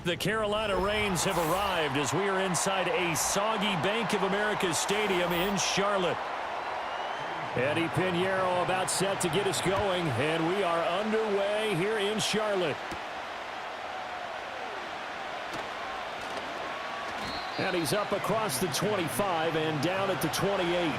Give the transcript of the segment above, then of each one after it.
The Carolina Rains have arrived as we are inside a soggy Bank of America Stadium in Charlotte. Eddie Pinheiro about set to get us going, and we are underway here in Charlotte. And he's up across the 25 and down at the 28.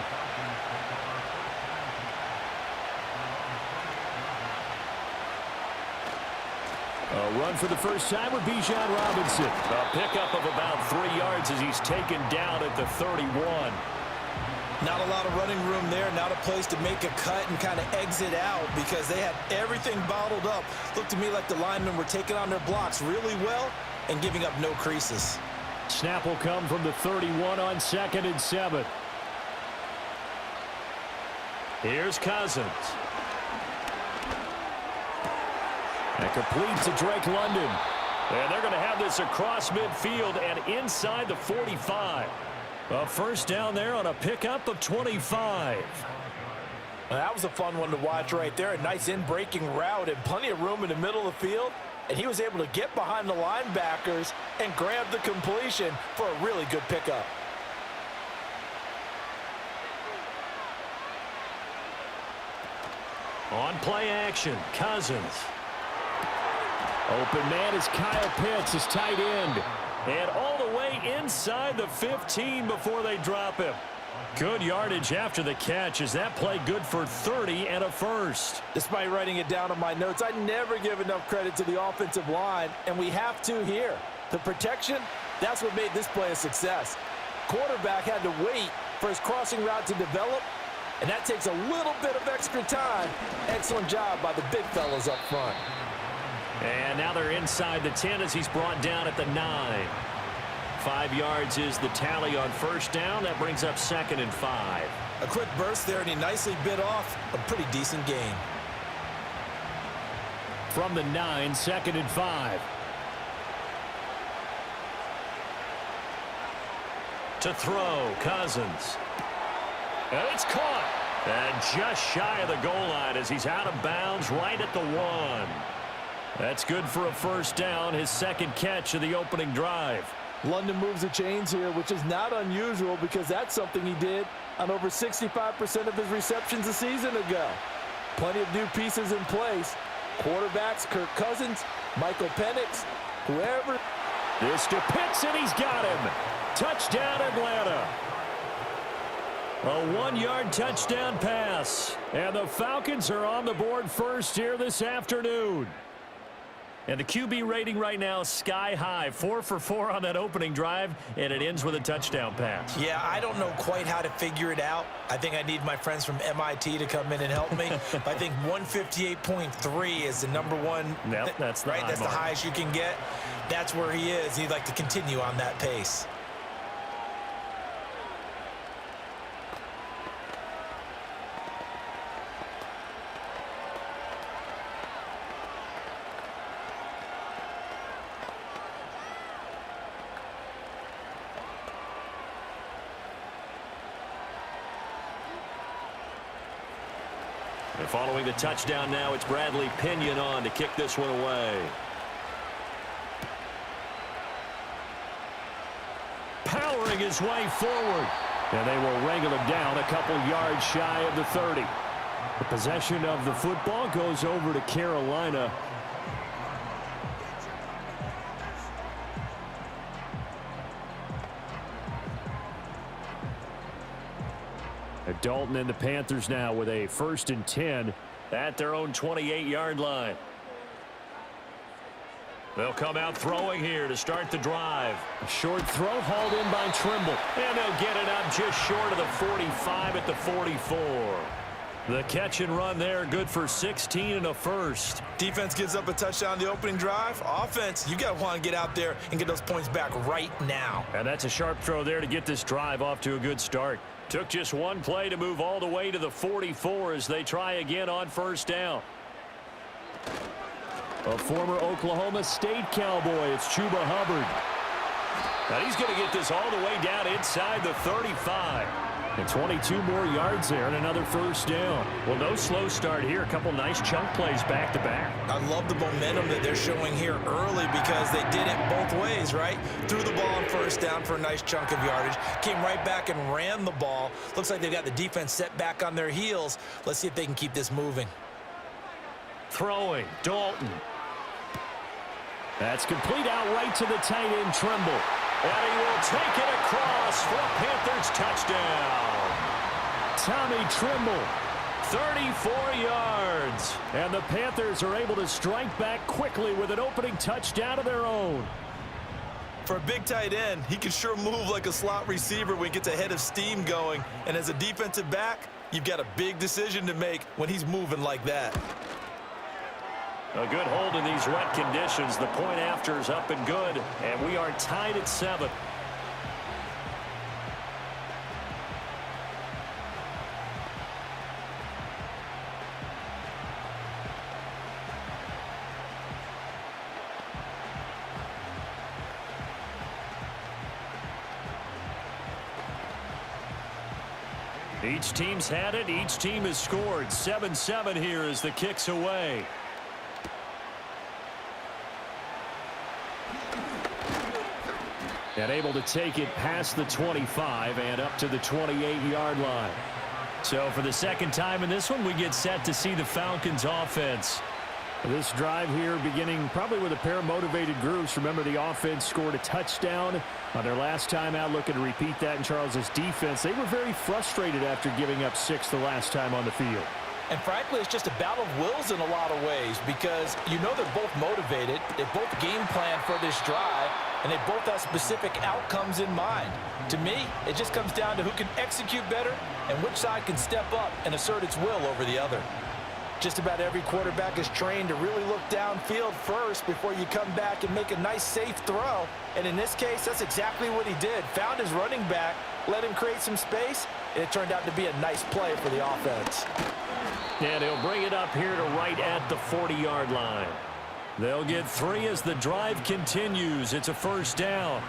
A run for the first time with Bijan Robinson. A pickup of about 3 yards as he's taken down at the 31. Not a lot of running room there. Not a place to make a cut and kind of exit out because they had everything bottled up. Looked to me like the linemen were taking on their blocks really well and giving up no creases. Snap will come from the 31 on 2nd and 7. Here's Cousins. And complete to Drake London. And they're going to have this across midfield and inside the 45. A first down there on a pickup of 25. Well, that was a fun one to watch right there. A nice in-breaking route and plenty of room in the middle of the field. And he was able to get behind the linebackers and grab the completion for a really good pickup. On play action, Cousins. Open man is Kyle Pitts, his tight end. And all the way inside the 15 before they drop him. Good yardage after the catch as that play good for 30 and a first. Despite writing it down on my notes, I never give enough credit to the offensive line, and we have to here. The protection, that's what made this play a success. Quarterback had to wait for his crossing route to develop, and that takes a little bit of extra time. Excellent job by the big fellas up front. And now they're inside the 10 as he's brought down at the 9. 5 yards is the tally on first down. That brings up 2nd and 5. A quick burst there, and he nicely bit off a pretty decent gain. From the 9, 2nd and 5. To throw, Cousins. And it's caught. And just shy of the goal line as he's out of bounds right at the 1. That's good for a first down, his second catch of the opening drive. London moves the chains here, which is not unusual because that's something he did on over 65% of his receptions a season ago. Plenty of new pieces in place. Quarterbacks, Kirk Cousins, Michael Penix, whoever. This to Pitts, and he's got him. Touchdown, Atlanta. A 1-yard touchdown pass. And the Falcons are on the board first here this afternoon. And the QB rating right now, sky high. 4 for 4 on that opening drive, and it ends with a touchdown pass. Yeah, I don't know quite how to figure it out. I think I need my friends from MIT to come in and help me. But I think 158.3 is the number one. Yep, that's the right. That's mark. the highest you can get. That's where he is. He'd like to continue on that pace. And following the touchdown now, it's Bradley Pinion on to kick this one away. Powering his way forward. And they will wrangle him down a couple yards shy of the 30. The possession of the football goes over to Carolina. Dalton and the Panthers now with a 1st and 10 at their own 28-yard line. They'll come out throwing here to start the drive. A short throw hauled in by Trimble. And they'll get it up just short of the 45 at the 44. The catch and run there, good for 16 and a first. Defense gives up a touchdown the opening drive. Offense, you got to want to get out there and get those points back right now. And that's a sharp throw there to get this drive off to a good start. Took just one play to move all the way to the 44 as they try again on first down. A former Oklahoma State Cowboy, it's Chuba Hubbard. And he's going to get this all the way down inside the 35. And 22 more yards there and another first down. Well, no slow start here. A couple nice chunk plays back-to-back. I love the momentum that they're showing here early because they did it both ways, right? Threw the ball on first down for a nice chunk of yardage. Came right back and ran the ball. Looks like they've got the defense set back on their heels. Let's see if they can keep this moving. Throwing, Dalton. That's complete out right to the tight end, Trimble. And he will take it across for a Panthers touchdown. Tommy Trimble, 34 yards. And the Panthers are able to strike back quickly with an opening touchdown of their own. For a big tight end, he can sure move like a slot receiver when he gets a head of steam going. And as a defensive back, you've got a big decision to make when he's moving like that. A good hold in these wet conditions. The point after is up and good, and we are tied at 7. Each team's had it. Each team has scored. 7-7 here as the kick's away. And able to take it past the 25 and up to the 28-yard line. So for the second time in this one, we get set to see the Falcons offense. This drive here beginning probably with a pair of motivated groups. Remember, the offense scored a touchdown on their last time out, looking to repeat that in Charles's defense. They were very frustrated after giving up 6 the last time on the field. And frankly, it's just a battle of wills in a lot of ways because you know they're both motivated. They both game plan for this drive, and they both have specific outcomes in mind. To me, it just comes down to who can execute better and which side can step up and assert its will over the other. Just about every quarterback is trained to really look downfield first before you come back and make a nice, safe throw. And in this case, that's exactly what he did. Found his running back, let him create some space, and it turned out to be a nice play for the offense. And he'll bring it up here to right at the 40-yard line. They'll get 3 as the drive continues. It's a first down.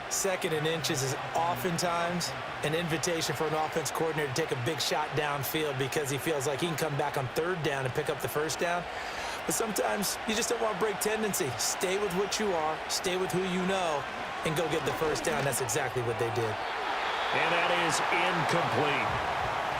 2nd and inches is oftentimes an invitation for an offense coordinator to take a big shot downfield because he feels like he can come back on 3rd down and pick up the first down. But sometimes you just don't want to break tendency. Stay with what you are, stay with who you know, and go get the first down. That's exactly what they did. And that is incomplete.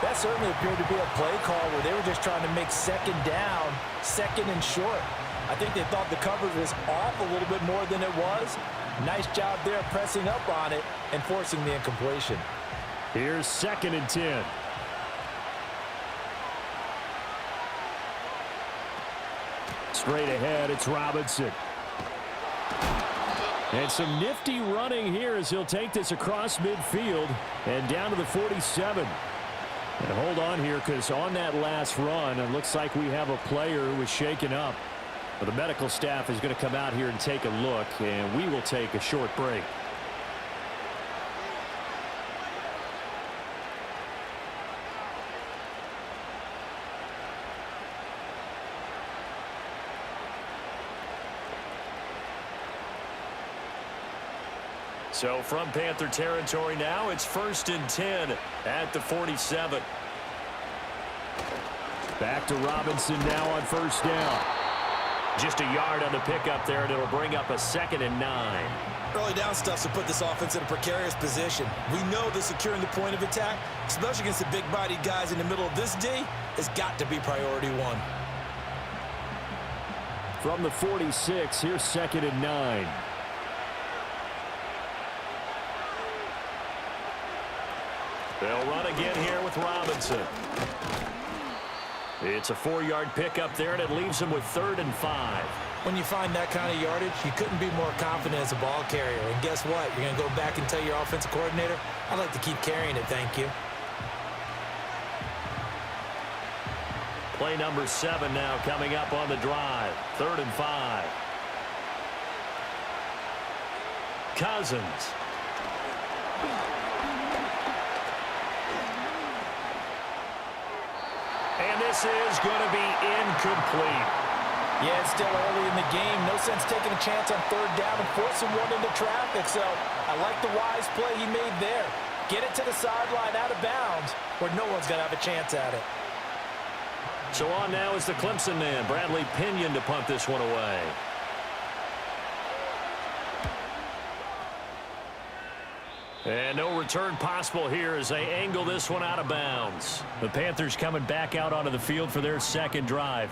That certainly appeared to be a play call where they were just trying to make 2nd down, 2nd and short. I think they thought the coverage was off a little bit more than it was. Nice job there pressing up on it and forcing the incompletion. Here's 2nd and 10. Straight ahead, it's Robinson. And some nifty running here as he'll take this across midfield and down to the 47. And hold on here because on that last run, it looks like we have a player who was shaken up. Well, the medical staff is going to come out here and take a look, and we will take a short break. So from Panther territory now, it's 1st and 10 at the 47. Back to Robinson now on 1st down. Just a yard on the pickup there, and it'll bring up a 2nd and 9. Early down stuff to put this offense in a precarious position. We know that securing the point of attack, especially against the big-bodied guys in the middle of this D, has got to be priority 1. From the 46, here's 2nd and 9. They'll run again here with Robinson. It's a 4-yard pickup there, and it leaves them with 3rd and 5. When you find that kind of yardage, you couldn't be more confident as a ball carrier. And guess what? You're going to go back and tell your offensive coordinator, I'd like to keep carrying it, thank you. Play number 7 now coming up on the drive. 3rd and 5. Cousins. And this is going to be incomplete. Yeah, it's still early in the game. No sense taking a chance on 3rd down and forcing one into traffic. So I like the wise play he made there. Get it to the sideline out of bounds where no one's going to have a chance at it. So on now is the Clemson man, Bradley Pinion, to punt this one away. And no return possible here as they angle this one out of bounds. The Panthers coming back out onto the field for their second drive.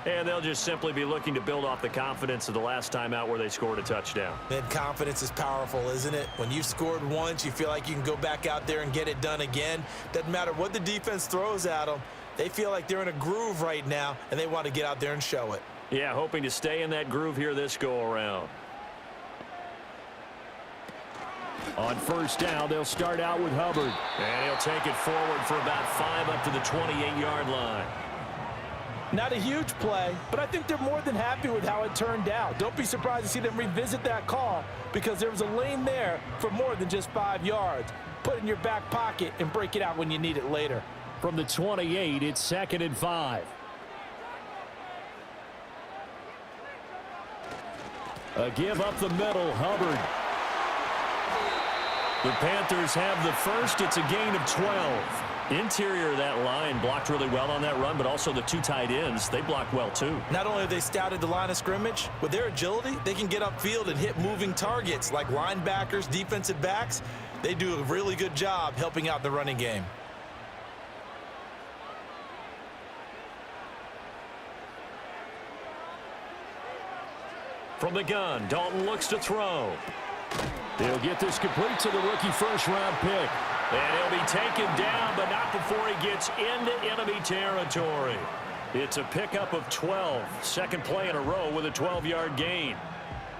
And they'll just simply be looking to build off the confidence of the last time out where they scored a touchdown. And confidence is powerful, isn't it? When you've scored once, you feel like you can go back out there and get it done again. Doesn't matter what the defense throws at them. They feel like they're in a groove right now, and they want to get out there and show it. Yeah, hoping to stay in that groove here this go-around. On first down, they'll start out with Hubbard. And he'll take it forward for about 5 up to the 28-yard line. Not a huge play, but I think they're more than happy with how it turned out. Don't be surprised to see them revisit that call because there was a lane there for more than just 5 yards. Put it in your back pocket and break it out when you need it later. From the 28, it's 2nd and 5. A give up the middle, Hubbard. The Panthers have the first. It's a gain of 12. Interior of that line blocked really well on that run, but also the 2 tight ends, they blocked well too. Not only have they scouted the line of scrimmage, with their agility, they can get upfield and hit moving targets like linebackers, defensive backs. They do a really good job helping out the running game. From the gun, Dalton looks to throw. He'll get this complete to the rookie first-round pick. And he'll be taken down, but not before he gets into enemy territory. It's a pickup of 12. Second play in a row with a 12-yard gain.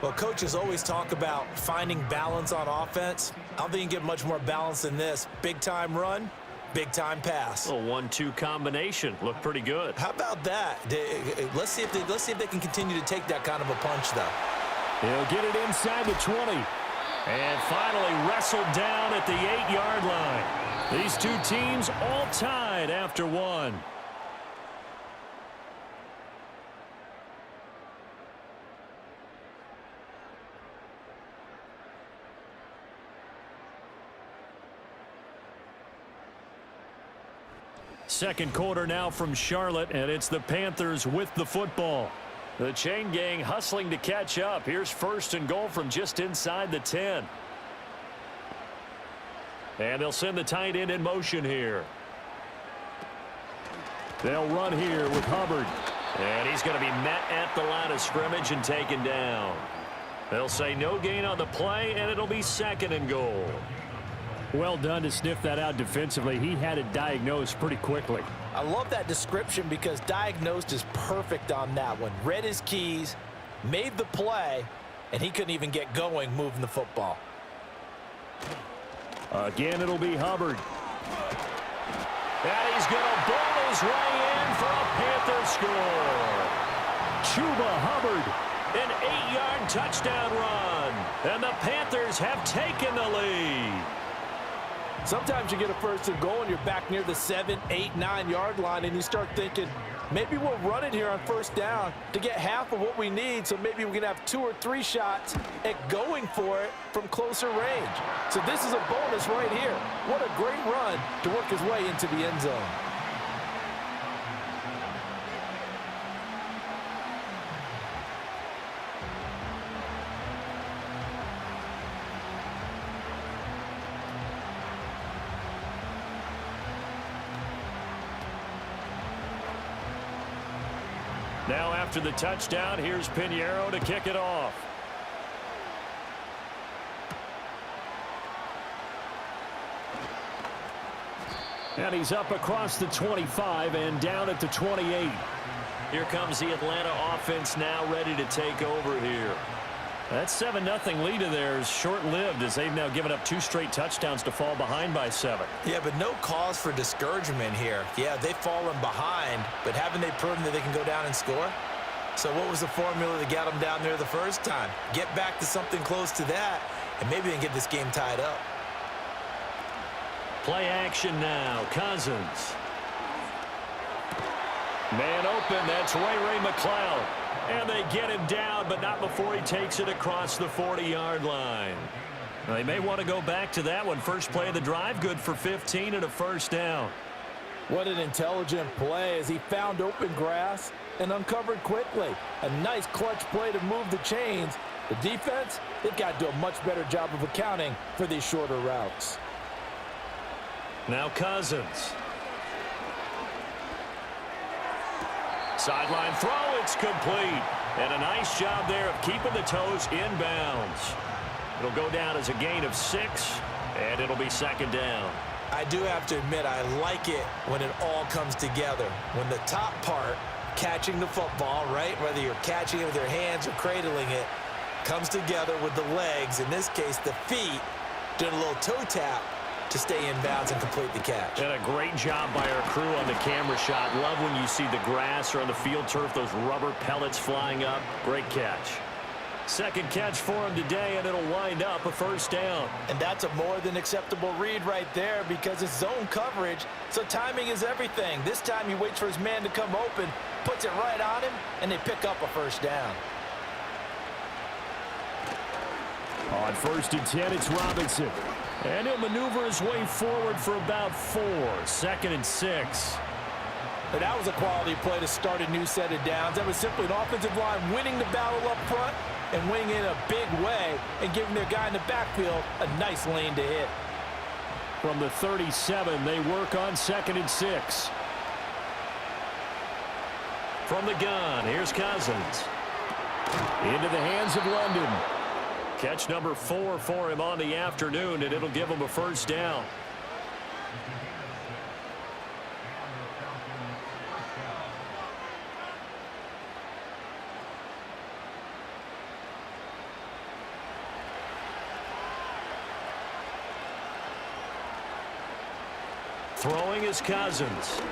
Well, coaches always talk about finding balance on offense. I don't think you can get much more balance than this. Big-time run, big-time pass. A 1-2 combination. Looked pretty good. How about that? Let's see if they can continue to take that kind of a punch, though. He'll get it inside the 20. And finally wrestled down at the 8-yard line. These two teams all tied after one. Second quarter now from Charlotte, and it's the Panthers with the football. The chain gang hustling to catch up. Here's 1st and goal from just inside the 10. And they'll send the tight end in motion here. They'll run here with Hubbard. And he's going to be met at the line of scrimmage and taken down. They'll say no gain on the play, and it'll be 2nd and goal. Well done to sniff that out defensively. He had it diagnosed pretty quickly. I love that description because diagnosed is perfect on that one. Read his keys, made the play, and he couldn't even get going moving the football. Again, it'll be Hubbard. And he's going to bowl his way in for a Panther score. Chuba Hubbard, an 8-yard touchdown run. And the Panthers have taken the lead. Sometimes you get a 1st and goal and you're back near the 7, 8, 9-yard line and you start thinking, maybe we'll run it here on 1st down to get half of what we need, so maybe we can have 2 or 3 shots at going for it from closer range. So this is a bonus right here. What a great run to work his way into the end zone. Now after the touchdown, here's Pinheiro to kick it off. And he's up across the 25 and down at the 28. Here comes the Atlanta offense now ready to take over here. That 7-0 lead of theirs short-lived as they've now given up 2 straight touchdowns to fall behind by 7. Yeah, but no cause for discouragement here. Yeah, they've fallen behind, but haven't they proven that they can go down and score? So what was the formula that got them down there the first time? Get back to something close to that, and maybe they can get this game tied up. Play action now. Cousins. Man open. That's Ray McLeod. And they get him down, but not before he takes it across the 40-yard line. They may want to go back to that one. First play of the drive, good for 15 and a first down. What an intelligent play as he found open grass and uncovered quickly. A nice clutch play to move the chains. The defense, they've got to do a much better job of accounting for these shorter routes. Now Cousins. Sideline throw, it's complete. And a nice job there of keeping the toes inbounds. It'll go down as a gain of 6, and it'll be second down. I do have to admit, I like it when it all comes together. When the top part, catching the football, right, whether you're catching it with your hands or cradling it, comes together with the legs, in this case the feet, doing a little toe tap to stay in bounds and complete the catch. And a great job by our crew on the camera shot. Love when you see the grass or on the field turf, those rubber pellets flying up. Great catch. Second catch for him today, and it'll wind up a first down. And that's a more than acceptable read right there because it's zone coverage, so timing is everything. This time he waits for his man to come open, puts it right on him, and they pick up a first down. On 1st and 10, it's Robinson. And he'll maneuver his way forward for about 4. 2nd and 6. But that was a quality play to start a new set of downs. That was simply an offensive line winning the battle up front and winning in a big way and giving their guy in the backfield a nice lane to hit. From the 37, they work on 2nd and 6. From the gun, here's Cousins. Into the hands of London. Catch number 4 for him on the afternoon, and it'll give him a first down. Throwing is Cousins.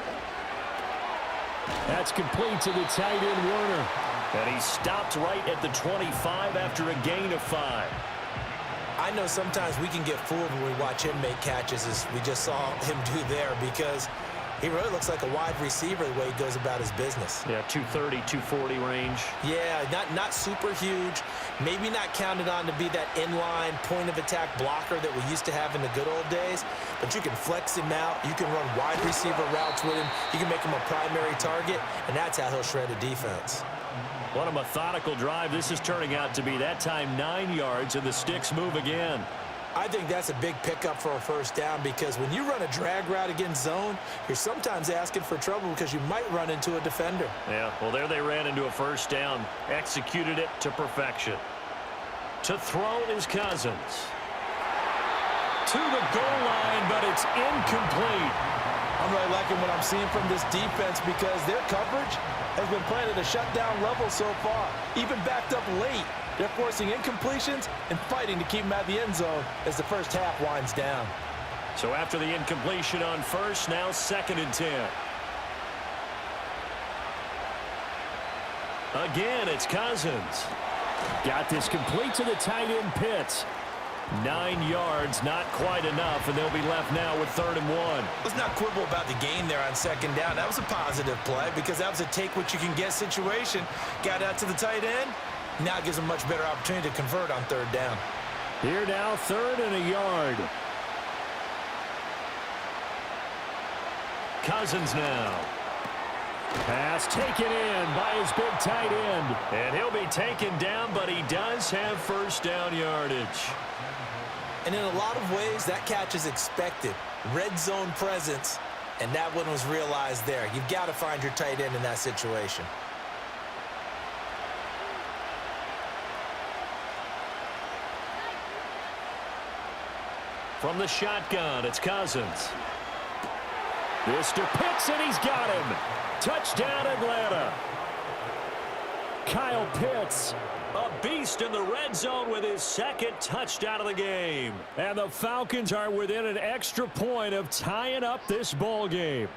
That's complete to the tight end, Werner. And he stopped right at the 25 after a gain of 5. I know sometimes we can get fooled when we watch him make catches, as we just saw him do there, because he really looks like a wide receiver the way he goes about his business. Yeah, 230, 240 range. Yeah, not super huge. Maybe not counted on to be that inline point-of-attack blocker that we used to have in the good old days, but you can flex him out. You can run wide receiver routes with him. You can make him a primary target, and that's how he'll shred a defense. What a methodical drive this is turning out to be. That time 9 yards, and the sticks move again. I think that's a big pickup for a first down because when you run a drag route against zone, you're sometimes asking for trouble because you might run into a defender. Yeah, well, there they ran into a first down. Executed it to perfection. To throw is Cousins. To the goal line, but it's incomplete. I'm really liking what I'm seeing from this defense because their coverage has been playing at a shutdown level so far. Even backed up late, they're forcing incompletions and fighting to keep them out of the end zone as the first half winds down. So after the incompletion on first, now 2nd and 10. Again, it's Cousins. Got this complete to the tight end Pitts. 9 yards, not quite enough, and they'll be left now with 3rd and 1. Let's not quibble about the gain there on second down. That was a positive play because that was a take-what-you-can-get situation. Got out to the tight end. Now it gives them a much better opportunity to convert on 3rd down. Here now, 3rd and a yard. Cousins now. Pass taken in by his big tight end. And he'll be taken down, but he does have first down yardage. And in a lot of ways, that catch is expected. Red zone presence, and that one was realized there. You've got to find your tight end in that situation. From the shotgun, it's Cousins. Mr. Pitts, and he's got him. Touchdown, Atlanta. Kyle Pitts, a beast in the red zone with his 2nd touchdown of the game. And the Falcons are within an extra point of tying up this ball game.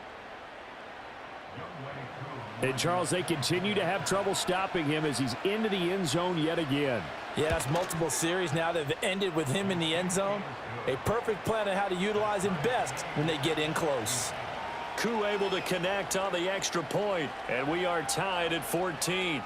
And, Charles, they continue to have trouble stopping him as he's into the end zone yet again. Yeah, that's multiple series now that have ended with him in the end zone. A perfect plan on how to utilize him best when they get in close. Koo able to connect on the extra point, and we are tied at 14.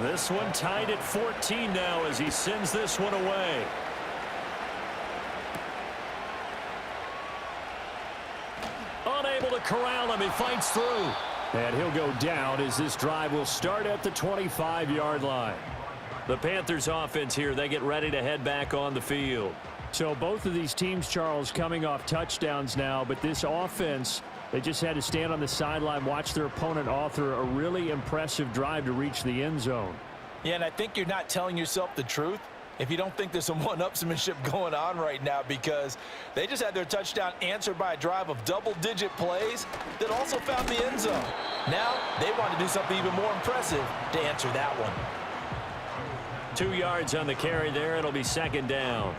This one tied at 14 now as he sends this one away. Unable to corral him. He fights through. And he'll go down as this drive will start at the 25-yard line. The Panthers offense here, they get ready to head back on the field. So both of these teams, Charles, coming off touchdowns now, but this offense, they just had to stand on the sideline, watch their opponent author a really impressive drive to reach the end zone. Yeah, and I think you're not telling yourself the truth if you don't think there's some one-upsmanship going on right now, because they just had their touchdown answered by a drive of double-digit plays that also found the end zone. Now they want to do something even more impressive to answer that one. 2 yards on the carry there. It'll be second down.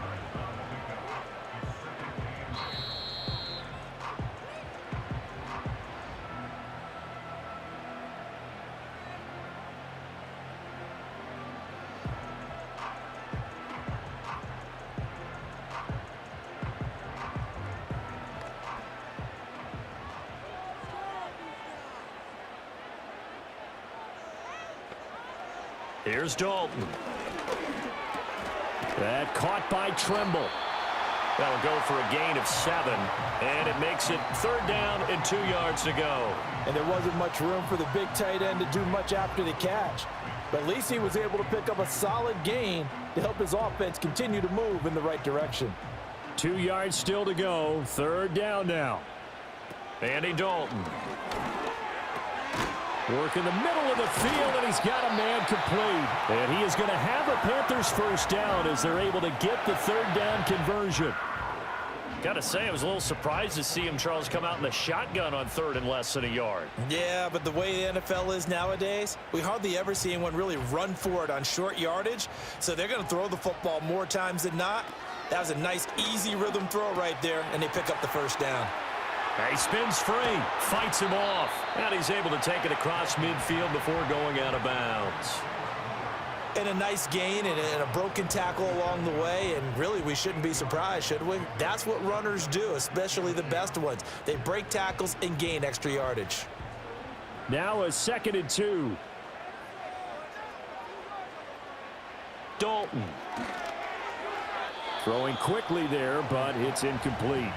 Here's Dalton. That caught by Trimble. That'll go for a gain of 7, and it makes it third down and 2 yards to go. And there wasn't much room for the big tight end to do much after the catch. But at least he was able to pick up a solid gain to help his offense continue to move in the right direction. 2 yards still to go. Third down now. Andy Dalton. Work in the middle of the field, and he's got a man complete. And he is going to have a Panthers first down as they're able to get the third down conversion. Got to say, I was a little surprised to see him, Charles, come out in the shotgun on third and less than a yard. Yeah, but the way the NFL is nowadays, we hardly ever see anyone really run for it on short yardage. So they're going to throw the football more times than not. That was a nice, easy rhythm throw right there, and they pick up the first down. He spins free, fights him off, and he's able to take it across midfield before going out of bounds. And a nice gain and a broken tackle along the way, and really we shouldn't be surprised, should we? That's what runners do, especially the best ones. They break tackles and gain extra yardage. Now a 2nd and 2. Dalton. Throwing quickly there, but it's incomplete.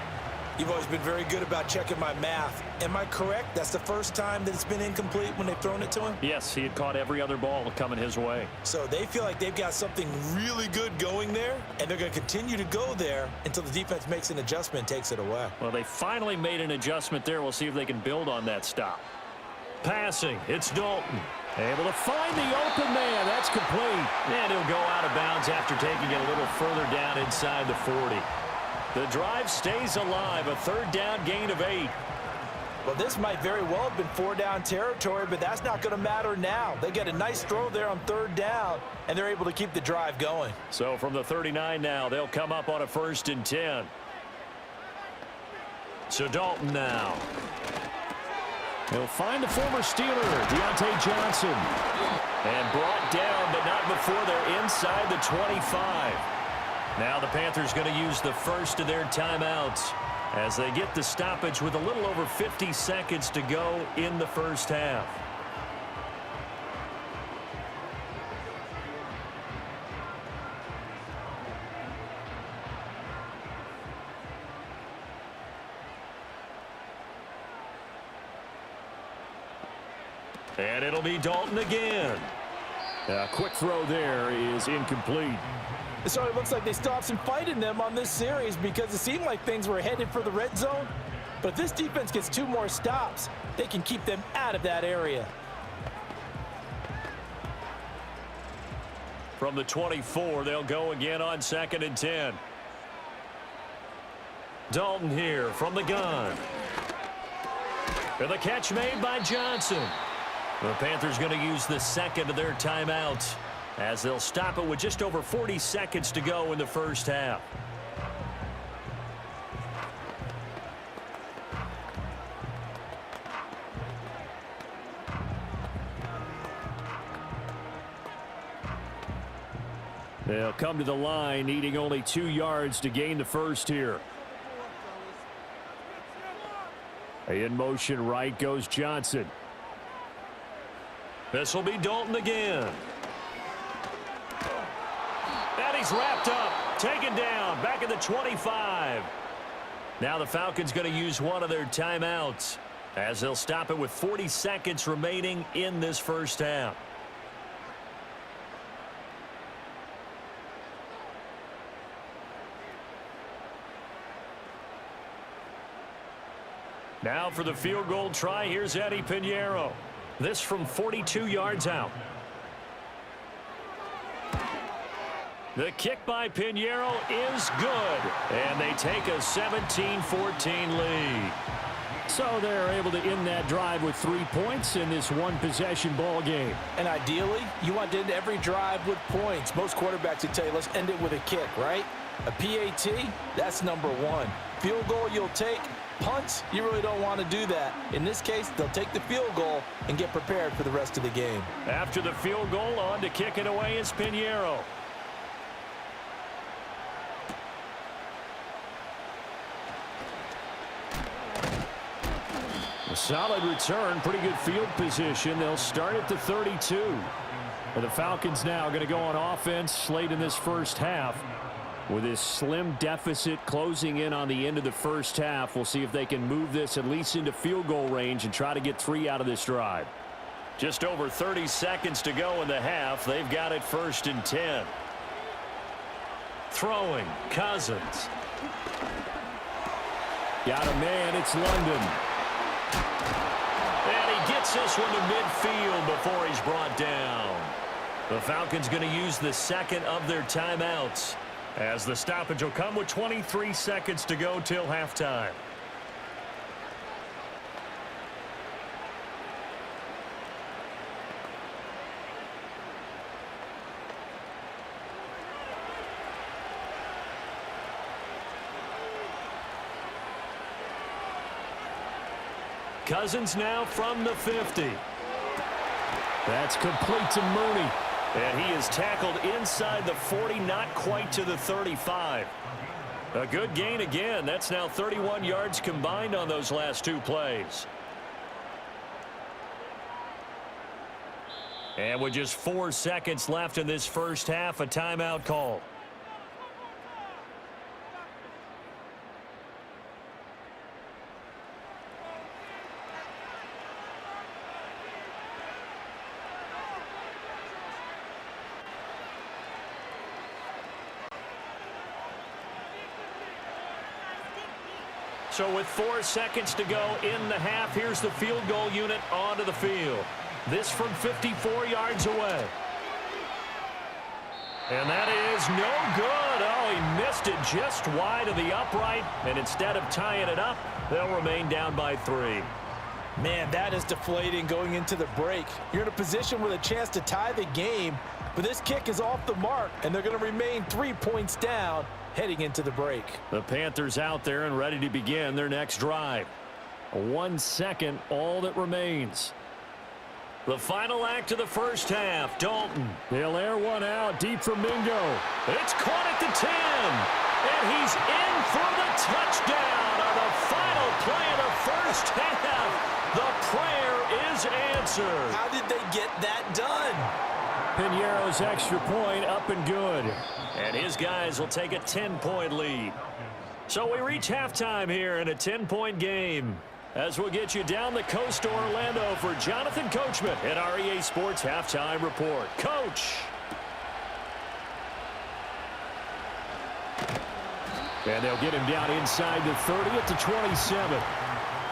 You've always been very good about checking my math. Am I correct? That's the first time that it's been incomplete when they've thrown it to him? Yes, he had caught every other ball coming his way. So they feel like they've got something really good going there, and they're going to continue to go there until the defense makes an adjustment and takes it away. Well, they finally made an adjustment there. We'll see if they can build on that stop. Passing, it's Dalton. Able to find the open man. That's complete. And he'll go out of bounds after taking it a little further down inside the 40. The drive stays alive, a third down gain of 8. Well, this might very well have been 4-down territory, but that's not going to matter now. They get a nice throw there on third down, and they're able to keep the drive going. So from the 39 now, they'll come up on a 1st and 10. So Dalton now. He'll find the former Steeler, Deontay Johnson. And brought down, but not before they're inside the 25. Now the Panthers going to use the first of their timeouts as they get the stoppage with a little over 50 seconds to go in the first half. And it'll be Dalton again. A quick throw there is incomplete. So it looks like they stopped some fight in them on this series because it seemed like things were headed for the red zone. But if this defense gets 2 more stops, they can keep them out of that area. From the 24, they'll go again on 2nd and 10. Dalton here from the gun. And the catch made by Johnson. The Panthers going to use the second of their timeouts as they'll stop it with just over 40 seconds to go in the first half. They'll come to the line, needing only 2 yards to gain the first here. In motion right goes Johnson. This will be Dalton again. he's wrapped up, taken down, back at the 25. Now the Falcons going to use one of their timeouts as they'll stop it with 40 seconds remaining in this first half. Now for the field goal try, here's Eddie Pinheiro. This from 42 yards out. The kick by Pinheiro is good, and they take a 17-14 lead. So they're able to end that drive with 3 points in this one-possession ball game. And ideally, you want to end every drive with points. Most quarterbacks would tell you, let's end it with a kick, right? A PAT, that's number one. Field goal you'll take. Punts, you really don't want to do that. In this case, they'll take the field goal and get prepared for the rest of the game. After the field goal, on to kick it away is Pinheiro. A solid return, pretty good field position. They'll start at the 32. And the Falcons now going to go on offense late in this first half. With this slim deficit closing in on the end of the first half, we'll see if they can move this at least into field goal range and try to get 3 out of this drive. Just over 30 seconds to go in the half. They've got it 1st and 10. Throwing, Cousins. Got a man, it's London. And he gets this one to midfield before he's brought down. The Falcons going to use the second of their timeouts, as the stoppage will come with 23 seconds to go till halftime. Cousins now from the 50. That's complete to Mooney. And he is tackled inside the 40, not quite to the 35. A good gain again. That's now 31 yards combined on those last 2 plays. And with just 4 seconds left in this first half, a timeout call. So with 4 seconds to go in the half, here's the field goal unit onto the field. This from 54 yards away. And that is no good. Oh, he missed it just wide of the upright. And instead of tying it up, they'll remain down by 3. Man, that is deflating going into the break. You're in a position with a chance to tie the game, but this kick is off the mark, and they're going to remain 3 points down heading into the break. The Panthers out there and ready to begin their next drive. 1 second, all that remains. The final act of the first half, Dalton. They'll air one out deep from Mingo. It's caught at the 10. And he's in for the touchdown on the final play of the first half. The prayer is answered. How did they get that done? Pinheiro's extra point up and good. And his guys will take a 10-point lead. So we reach halftime here in a 10-point game, as we'll get you down the coast to Orlando for Jonathan Coachman at our EA Sports Halftime Report. Coach. And they'll get him down inside the 30 at the 27.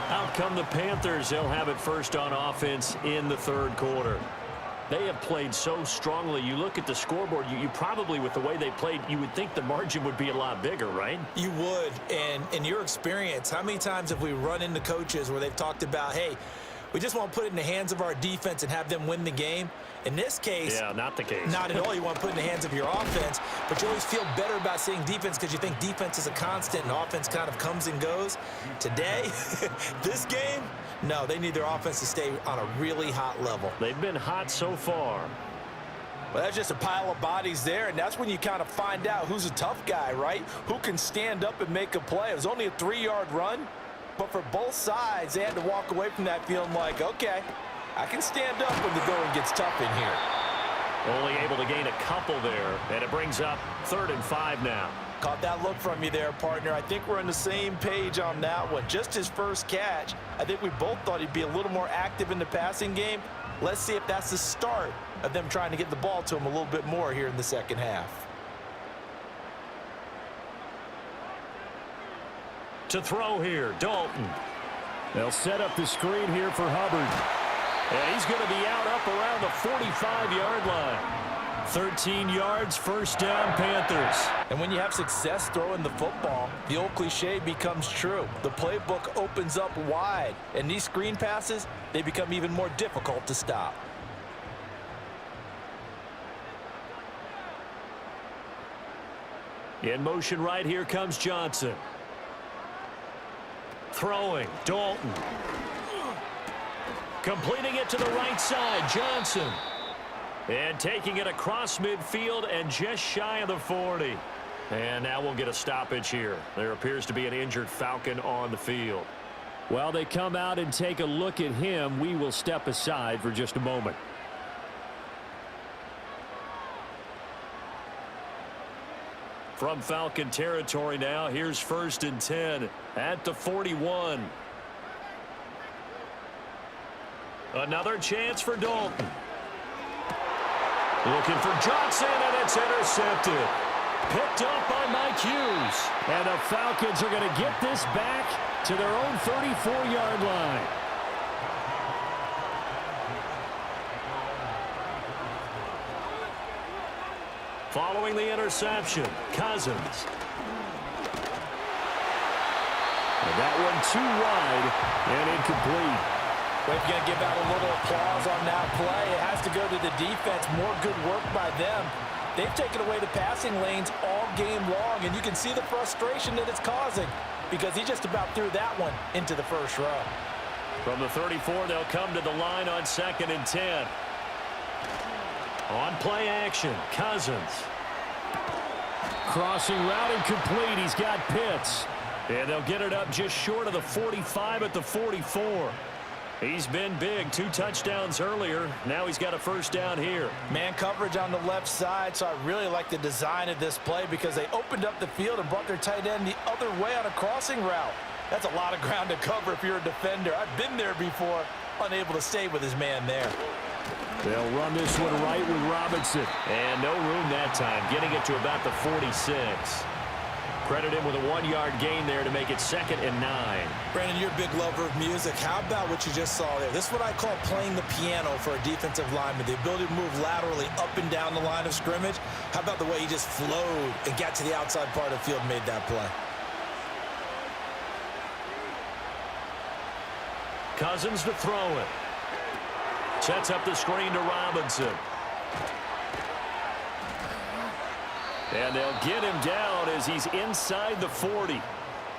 Out come the Panthers. They'll have it first on offense in the third quarter. They have played so strongly. You look at the scoreboard, you probably, with the way they played, you would think the margin would be a lot bigger, right? You would. And in your experience, how many times have we run into coaches where they've talked about, hey, we just want to put it in the hands of our defense and have them win the game? In this case, yeah, not the case. Not at all. You want to put it in the hands of your offense, but you always feel better about seeing defense because you think defense is a constant and offense kind of comes and goes. Today, this game, no, they need their offense to stay on a really hot level. They've been hot so far. Well, that's just a pile of bodies there, and that's when you kind of find out who's a tough guy, right? Who can stand up and make a play. It was only a 3-yard run, but for both sides, they had to walk away from that feeling like, okay, I can stand up when the going gets tough in here. Only able to gain a couple there, and it brings up 3rd and 5 now. Caught that look from you there, partner. I think we're on the same page on that one. Just his first catch. I think we both thought he'd be a little more active in the passing game. Let's see if that's the start of them trying to get the ball to him a little bit more here in the second half. To throw here, Dalton. They'll set up the screen here for Hubbard. And he's going to be out up around the 45-yard line. 13 yards, first down, Panthers. And when you have success throwing the football, the old cliche becomes true. The playbook opens up wide, and these screen passes, they become even more difficult to stop. In motion right here comes Johnson. Throwing, Dalton. Completing it to the right side, Johnson. And taking it across midfield and just shy of the 40. And now we'll get a stoppage here. There appears to be an injured Falcon on the field. While they come out and take a look at him, we will step aside for just a moment. From Falcon territory now, here's 1st and 10 at the 41. Another chance for Dalton. Looking for Johnson, and it's intercepted. Picked up by Mike Hughes. And the Falcons are going to get this back to their own 34-yard line. Following the interception, Cousins. And that one too wide and incomplete. We're going to give out a little applause on that play. It has to go to the defense. More good work by them. They've taken away the passing lanes all game long, and you can see the frustration that it's causing because he just about threw that one into the first row. From the 34, they'll come to the line on 2nd and 10. On play action, Cousins. Crossing route incomplete. He's got Pitts. And they'll get it up just short of the 45 at the 44. He's been big. 2 touchdowns earlier. Now he's got a first down here. Man coverage on the left side, so I really like the design of this play because they opened up the field and brought their tight end the other way on a crossing route. That's a lot of ground to cover if you're a defender. I've been there before, unable to stay with his man there. They'll run this one right with Robinson. And no room that time, getting it to about the 46. Credit him with a 1-yard gain there to make it 2nd and 9. Brandon, you're a big lover of music. How about what you just saw there? This is what I call playing the piano for a defensive lineman. The ability to move laterally up and down the line of scrimmage. How about the way he just flowed and got to the outside part of the field and made that play? Cousins to throw it. Sets up the screen to Robinson. And they'll get him down as he's inside the 40.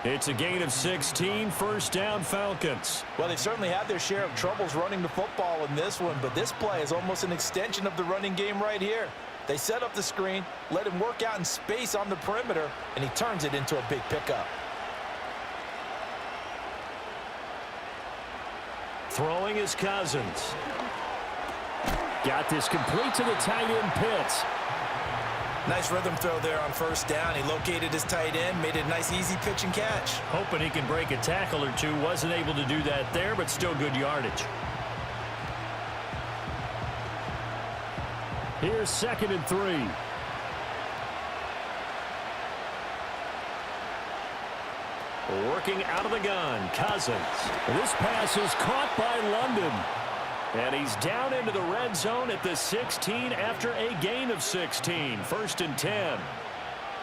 It's a gain of 16, first down Falcons. Well, they've certainly had their share of troubles running the football in this one, but this play is almost an extension of the running game right here. They set up the screen, let him work out in space on the perimeter, and he turns it into a big pickup. Throwing is Cousins. Got this complete to the tight end Pitts. Nice rhythm throw there on first down. He located his tight end, made it a nice easy pitch and catch. Hoping he can break a tackle or two. Wasn't able to do that there, but still good yardage. Here's 2nd and 3. Working out of the gun, Cousins. This pass is caught by London. And he's down into the red zone at the 16 after a gain of 16. 1st and 10.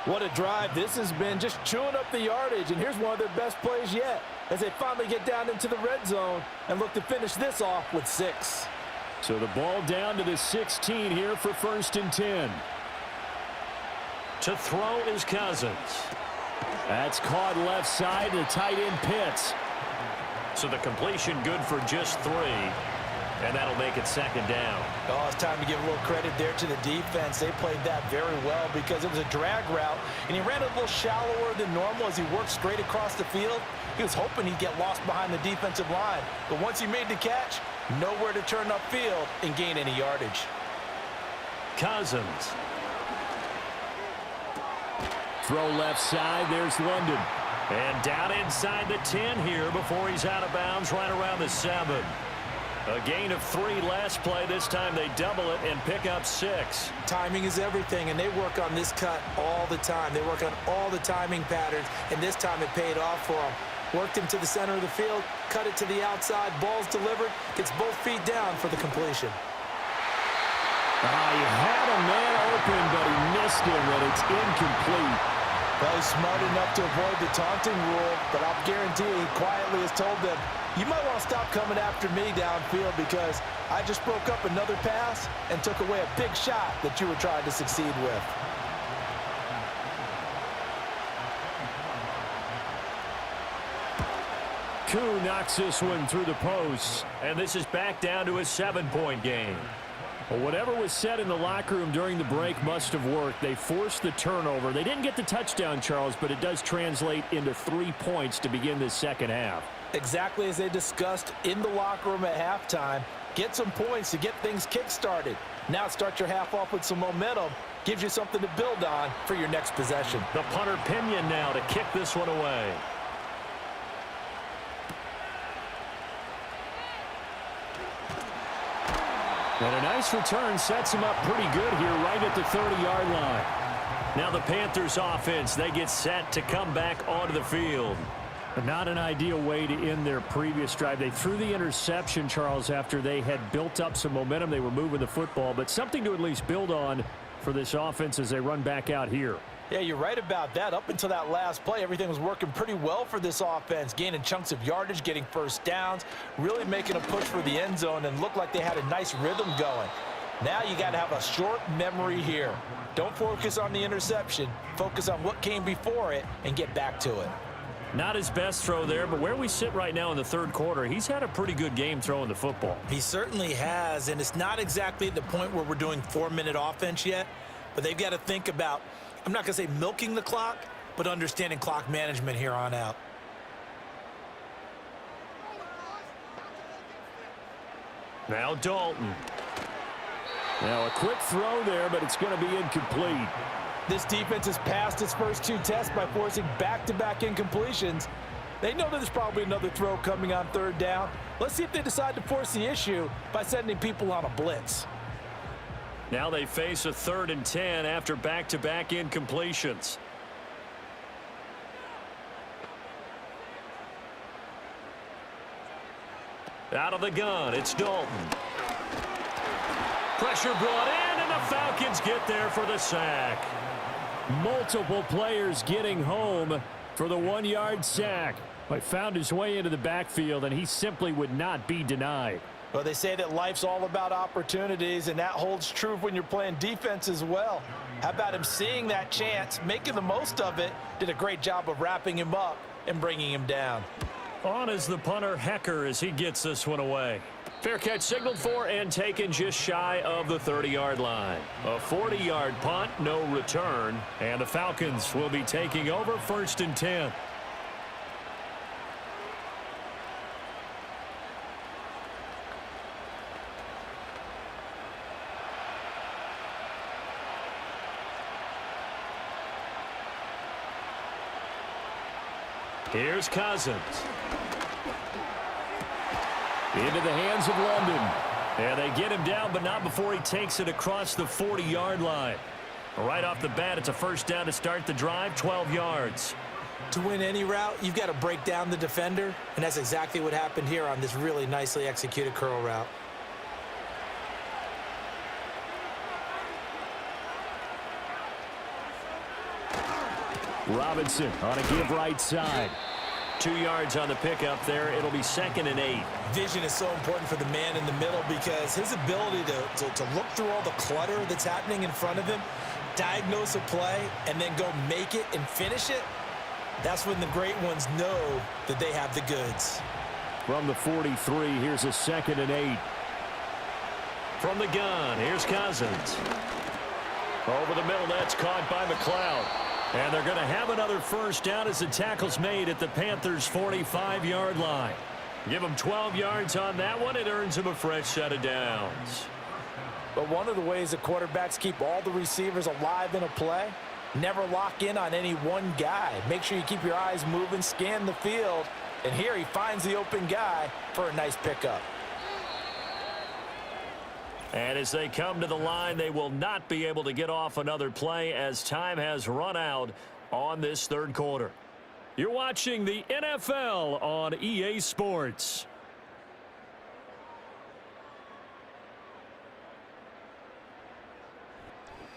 What a drive this has been, just chewing up the yardage. And here's one of their best plays yet as they finally get down into the red zone and look to finish this off with 6. So the ball down to the 16 here for 1st and 10. To throw is Cousins. That's caught left side to the tight end Pitts. So the completion good for just 3. And that'll make it 2nd down. Oh, it's time to give a little credit there to the defense. They played that very well because it was a drag route, and he ran a little shallower than normal as he worked straight across the field. He was hoping he'd get lost behind the defensive line. But once he made the catch, nowhere to turn upfield and gain any yardage. Cousins. Throw left side. There's London. And down inside the 10 here before he's out of bounds right around the 7. A gain of 3 last play. This time they double it and pick up 6. Timing is everything, and they work on this cut all the time. They work on all the timing patterns, and this time it paid off for them. Worked him to the center of the field, cut it to the outside, ball's delivered, gets both feet down for the completion. He had a man open, but he missed him, and it's incomplete. Well, he's smart enough to avoid the taunting rule, but I'll guarantee he quietly has told them, you might want to stop coming after me downfield because I just broke up another pass and took away a big shot that you were trying to succeed with. Koo knocks this one through the post. And this is back down to a 7-point game. Well, whatever was said in the locker room during the break must have worked. They forced the turnover. They didn't get the touchdown, Charles, but it does translate into 3 points to begin this second half. Exactly as they discussed in the locker room at halftime. Get some points to get things kick-started. Now start your half off with some momentum. Gives you something to build on for your next possession. The punter Pinion now to kick this one away. And a nice return sets him up pretty good here right at the 30-yard line. Now the Panthers offense, they get set to come back onto the field. But not an ideal way to end their previous drive. They threw the interception, Charles, after they had built up some momentum. They were moving the football, but something to at least build on for this offense as they run back out here. Yeah, you're right about that. Up until that last play, everything was working pretty well for this offense, gaining chunks of yardage, getting first downs, really making a push for the end zone, and looked like they had a nice rhythm going. Now you got to have a short memory here. Don't focus on the interception. Focus on what came before it and get back to it. Not his best throw there, but where we sit right now in the third quarter, he's had a pretty good game throwing the football. He certainly has, and it's not exactly at the point where we're doing 4-minute offense yet, but they've got to think about, I'm not going to say milking the clock, but understanding clock management here on out. Now Dalton. Now a quick throw there, but it's going to be incomplete. This defense has passed its first 2 tests by forcing back-to-back incompletions. They know that there's probably another throw coming on 3rd down. Let's see if they decide to force the issue by sending people on a blitz. Now they face a 3rd and 10 after back-to-back incompletions. Out of the gun, it's Dalton. Pressure brought in, and the Falcons get there for the sack. Multiple players getting home for the 1-yard sack. But found his way into the backfield, and he simply would not be denied. Well, they say that life's all about opportunities, and that holds true when you're playing defense as well. How about him seeing that chance, making the most of it, did a great job of wrapping him up and bringing him down. On is the punter Hecker as he gets this one away. Fair catch signaled for and taken just shy of the 30-yard line. A 40-yard punt, no return, and the Falcons will be taking over 1st and 10. Here's Cousins. Into the hands of London. And they get him down, but not before he takes it across the 40-yard line. Right off the bat, it's a 1st down to start the drive, 12 yards. To win any route, you've got to break down the defender, and that's exactly what happened here on this really nicely executed curl route. Robinson on a give right side. 2 yards on the pickup there. It'll be 2nd and 8. Vision is so important for the man in the middle because his ability to look through all the clutter that's happening in front of him, diagnose a play, and then go make it and finish it, that's when the great ones know that they have the goods. From the 43, here's a 2nd and 8. From the gun, here's Cousins. Over the middle, that's caught by McLeod. And they're going to have another 1st down as the tackle's made at the Panthers' 45-yard line. Give them 12 yards on that one. It earns them a fresh set of downs. But one of the ways that quarterbacks keep all the receivers alive in a play, never lock in on any one guy. Make sure you keep your eyes moving, scan the field, and here he finds the open guy for a nice pickup. And as they come to the line, they will not be able to get off another play as time has run out on this third quarter. You're watching the NFL on EA Sports.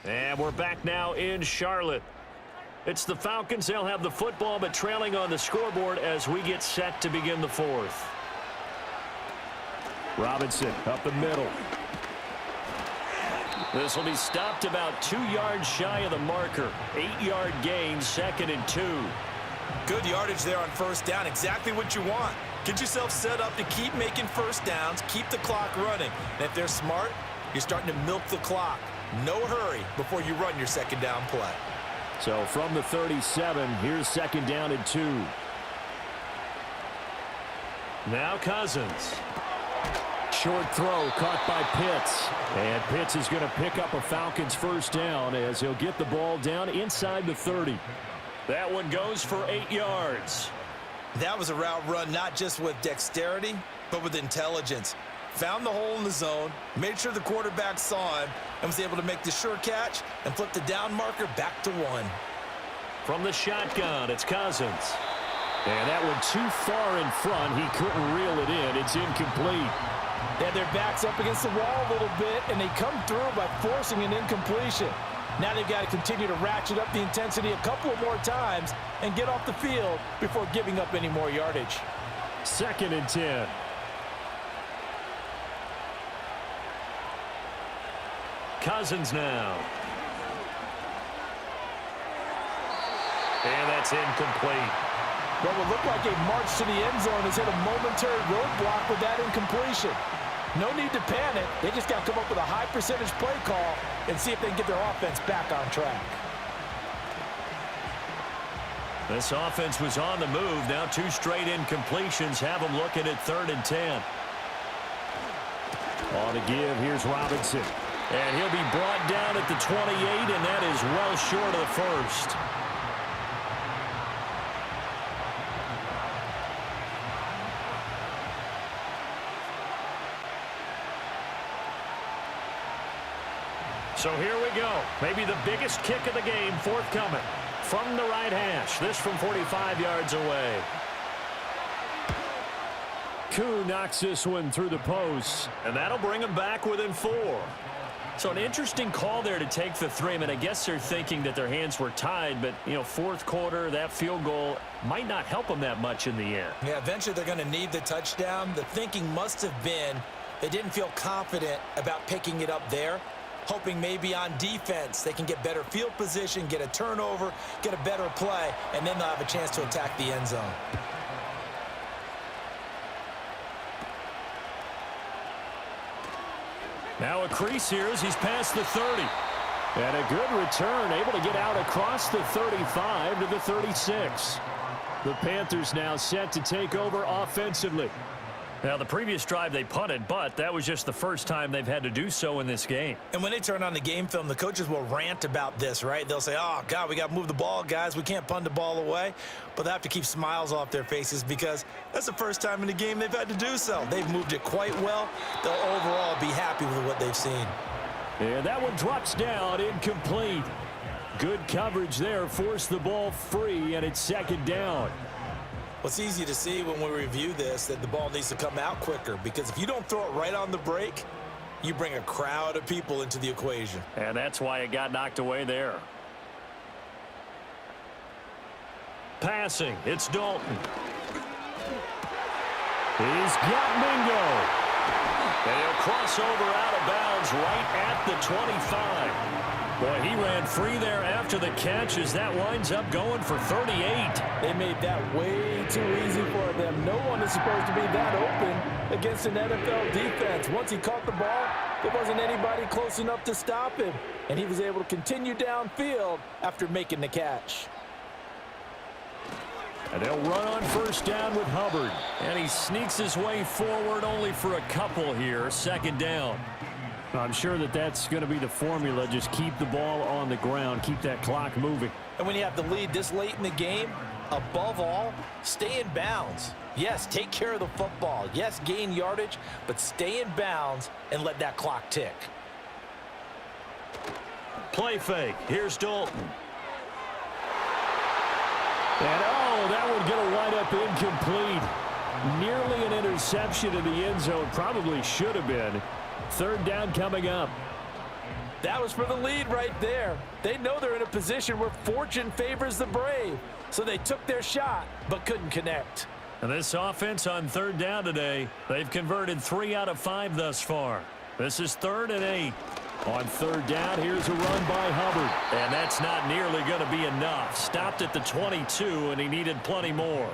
And we're back now in Charlotte. It's the Falcons. They'll have the football, but trailing on the scoreboard as we get set to begin the fourth. Robinson up the middle. This will be stopped about 2 yards shy of the marker. 8-yard gain, 2nd and 2. Good yardage there on first down. Exactly what you want. Get yourself set up to keep making first downs, keep the clock running. And if they're smart, you're starting to milk the clock. No hurry before you run your second down play. So from the 37, here's 2nd down and 2. Now Cousins. Short throw caught by Pitts. And Pitts is going to pick up a Falcons first down as he'll get the ball down inside the 30. That one goes for 8 yards. That was a route run not just with dexterity, but with intelligence. Found the hole in the zone, made sure the quarterback saw him, and was able to make the sure catch and flip the down marker back to 1. From the shotgun, it's Cousins. And that one too far in front. He couldn't reel it in. It's incomplete. They had their backs up against the wall a little bit, and they come through by forcing an incompletion. Now they've got to continue to ratchet up the intensity a couple of more times and get off the field before giving up any more yardage. 2nd and 10. Cousins now. And that's incomplete. What would look like a march to the end zone has hit a momentary roadblock with that incompletion. No need to panic. They just got to come up with a high percentage play call and see if they can get their offense back on track. This offense was on the move. Now 2 straight incompletions have them looking at 3rd and 10. On the give, here's Robinson. And he'll be brought down at the 28, and that is well short of the first. So here we go. Maybe the biggest kick of the game forthcoming from the right hash. This from 45 yards away. Koo knocks this one through the post. And that'll bring him back within 4. So an interesting call there to take the 3. I mean, I guess they're thinking that their hands were tied, but, you know, fourth quarter, that field goal might not help them that much in the end. Yeah, eventually they're going to need the touchdown. The thinking must have been they didn't feel confident about picking it up there, hoping maybe on defense they can get better field position, get a turnover, get a better play, and then they'll have a chance to attack the end zone. Now a crease here as he's past the 30. And a good return, able to get out across the 35 to the 36. The Panthers now set to take over offensively. Now, the previous drive they punted, but that was just the first time they've had to do so in this game. And when they turn on the game film, the coaches will rant about this, right? They'll say, oh, God, we got to move the ball, guys. We can't punt the ball away. But they have to keep smiles off their faces because that's the first time in the game they've had to do so. They've moved it quite well. They'll overall be happy with what they've seen. And that one drops down, incomplete. Good coverage there, forced the ball free, and it's 2nd down. Well, it's easy to see when we review this that the ball needs to come out quicker because if you don't throw it right on the break, you bring a crowd of people into the equation. And that's why it got knocked away there. Passing, it's Dalton. He's got Mingo. And he'll cross over out of bounds right at the 25. Boy, he ran free there after the catch as that winds up going for 38. They made that way too easy for them. No one is supposed to be that open against an NFL defense. Once he caught the ball, there wasn't anybody close enough to stop him. And he was able to continue downfield after making the catch. And they'll run on first down with Hubbard. And he sneaks his way forward only for a couple here. 2nd down. I'm sure that that's going to be the formula. Just keep the ball on the ground. Keep that clock moving. And when you have the lead this late in the game, above all, stay in bounds. Yes, take care of the football. Yes, gain yardage, but stay in bounds and let that clock tick. Play fake. Here's Dalton. And, oh, that would get a wind up incomplete. Nearly an interception in the end zone. Probably should have been. Third down coming up. That was for the lead right there. They know they're in a position where fortune favors the brave. So they took their shot, but couldn't connect. And this offense on third down today, they've converted 3 out of 5 thus far. This is 3rd and 8. On third down, here's a run by Hubbard. And that's not nearly going to be enough. Stopped at the 22, and he needed plenty more.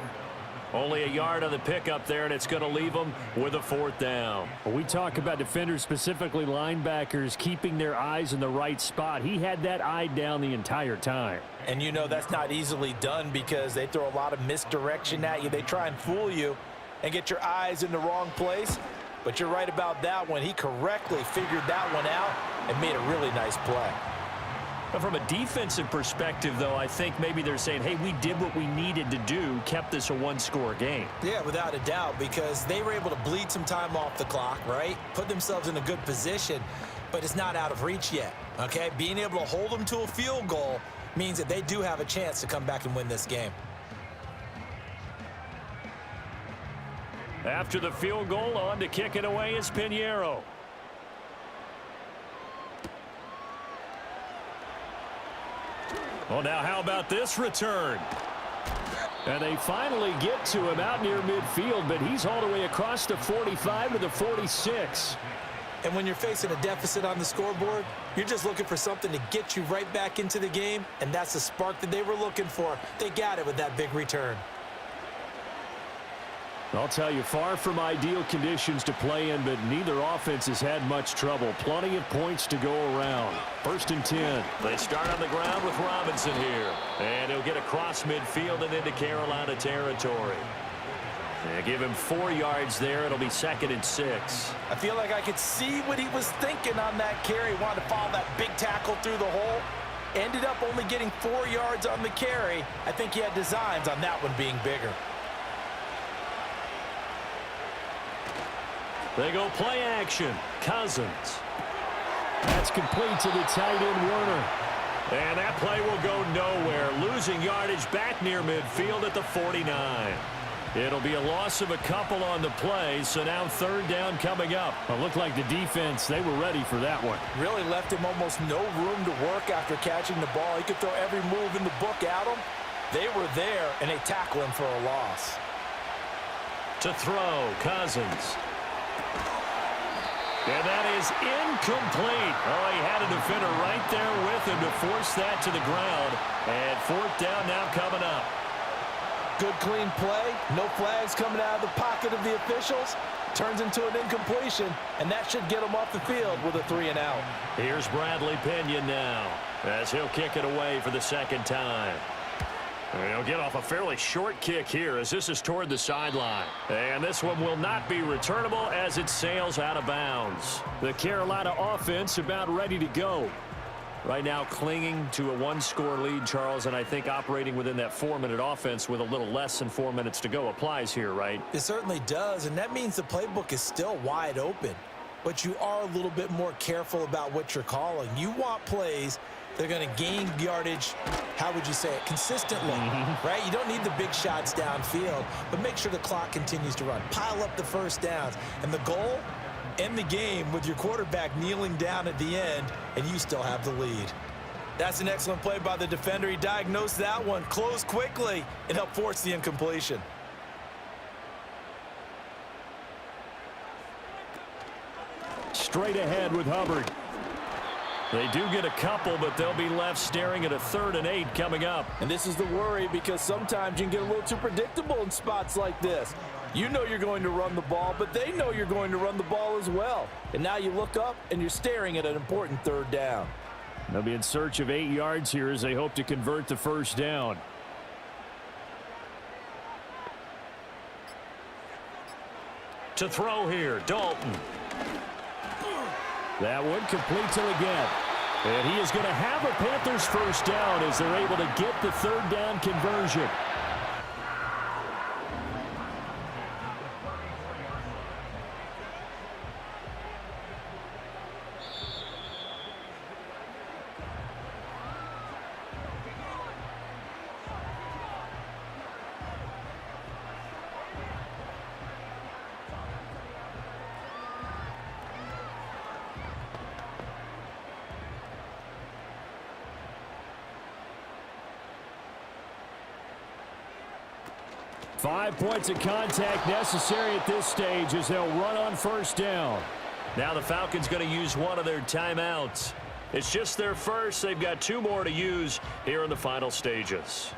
Only a yard on the pickup there, and it's going to leave them with a 4th down. We talk about defenders, specifically linebackers, keeping their eyes in the right spot. He had that eye down the entire time. And you know that's not easily done because they throw a lot of misdirection at you. They try and fool you and get your eyes in the wrong place. But you're right about that one. He correctly figured that one out and made a really nice play. But from a defensive perspective, though, I think maybe they're saying, hey, we did what we needed to do, kept this a one-score game. Yeah, without a doubt, because they were able to bleed some time off the clock, right? Put themselves in a good position, but it's not out of reach yet, okay? Being able to hold them to a field goal means that they do have a chance to come back and win this game. After the field goal, on to kick it away is Pinheiro. Well, now how about this return? And they finally get to him out near midfield, but he's all the way across the 45 to the 46. And when you're facing a deficit on the scoreboard, you're just looking for something to get you right back into the game, and that's the spark that they were looking for. They got it with that big return. I'll tell you, far from ideal conditions to play in, but neither offense has had much trouble. Plenty of points to go around. 1st and 10. They start on the ground with Robinson here. And he'll get across midfield and into Carolina territory. They give him 4 yards there. It'll be 2nd and 6. I feel like I could see what he was thinking on that carry. Wanted to follow that big tackle through the hole. Ended up only getting 4 yards on the carry. I think he had designs on that one being bigger. They go play action. Cousins. That's complete to the tight end, Werner. And that play will go nowhere. Losing yardage back near midfield at the 49. It'll be a loss of a couple on the play, so now 3rd down coming up. It looked like the defense, they were ready for that one. Really left him almost no room to work after catching the ball. He could throw every move in the book at him. They were there, and they tackle him for a loss. To throw, Cousins. And that is incomplete. Oh, he had a defender right there with him to force that to the ground. And 4th down now coming up. Good clean play. No flags coming out of the pocket of the officials. Turns into an incompletion, and that should get him off the field with a 3 and out. Here's Bradley Pinion now as he'll kick it away for the 2nd time. He'll get off a fairly short kick here as this is toward the sideline. And this one will not be returnable as it sails out of bounds. The Carolina offense about ready to go. Right now clinging to a 1-score lead, Charles, and I think operating within that 4-minute offense with a little less than 4 minutes to go applies here, right? It certainly does, and that means the playbook is still wide open. But you are a little bit more careful about what you're calling. You want plays they're going to gain yardage, how would you say it, consistently, right? You don't need the big shots downfield, but make sure the clock continues to run. Pile up the first downs. And the goal, end the game with your quarterback kneeling down at the end, and you still have the lead. That's an excellent play by the defender. He diagnosed that one, closed quickly, and helped force the incompletion. Straight ahead with Hubbard. They do get a couple, but they'll be left staring at a 3rd and 8 coming up. And this is the worry because sometimes you can get a little too predictable in spots like this. You know you're going to run the ball, but they know you're going to run the ball as well. And now you look up and you're staring at an important 3rd down. They'll be in search of 8 yards here as they hope to convert the 1st down. To throw here, Dalton. That one complete to again. And he is going to have a Panthers first down as they're able to get the third down conversion. Five points of contact necessary at this stage as they'll run on first down. Now the Falcons going to use one of their timeouts. It's just their first. They've got two more to use here in the final stages.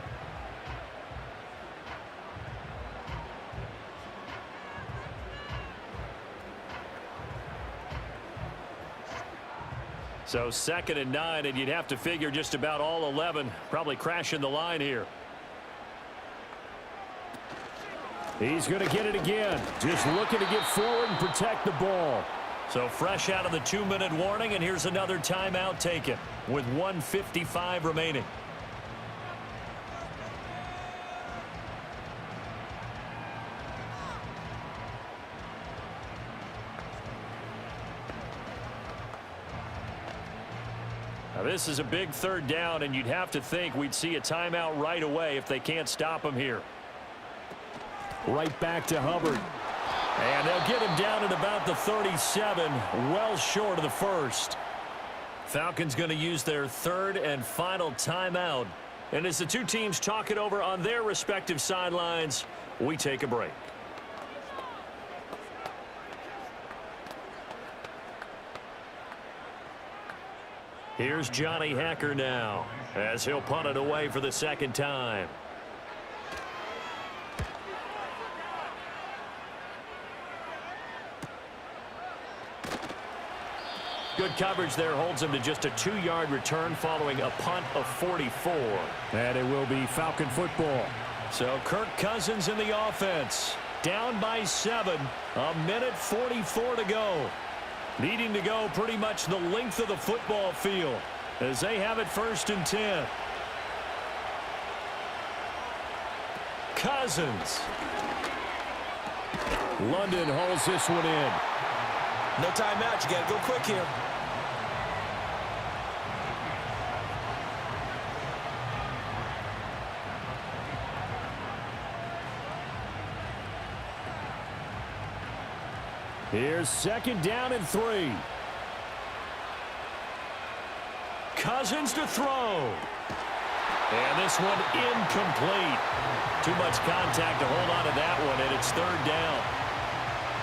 So 2nd and 9, and you'd have to figure just about all 11 probably crashing the line here. He's going to get it again. Just looking to get forward and protect the ball. So fresh out of the 2-minute warning, and here's another timeout taken with 1:55 remaining. Now this is a big third down, and you'd have to think we'd see a timeout right away if they can't stop him here. Right back to Hubbard. And they'll get him down at about the 37, well short of the first. Falcons going to use their third and final timeout. And as the two teams talk it over on their respective sidelines, we take a break. Here's Johnny Hacker now as he'll punt it away for the second time. Good coverage there holds him to just a 2-yard return following a punt of 44. And it will be Falcon football. So Kirk Cousins in the offense. Down by 7. 1:44 to go. Needing to go pretty much the length of the football field as they have it 1st and 10. Cousins. London holds this one in. No timeout. You got to go quick here. Here's 2nd down and 3. Cousins to throw. And this one incomplete. Too much contact to hold on to that one, and it's 3rd down.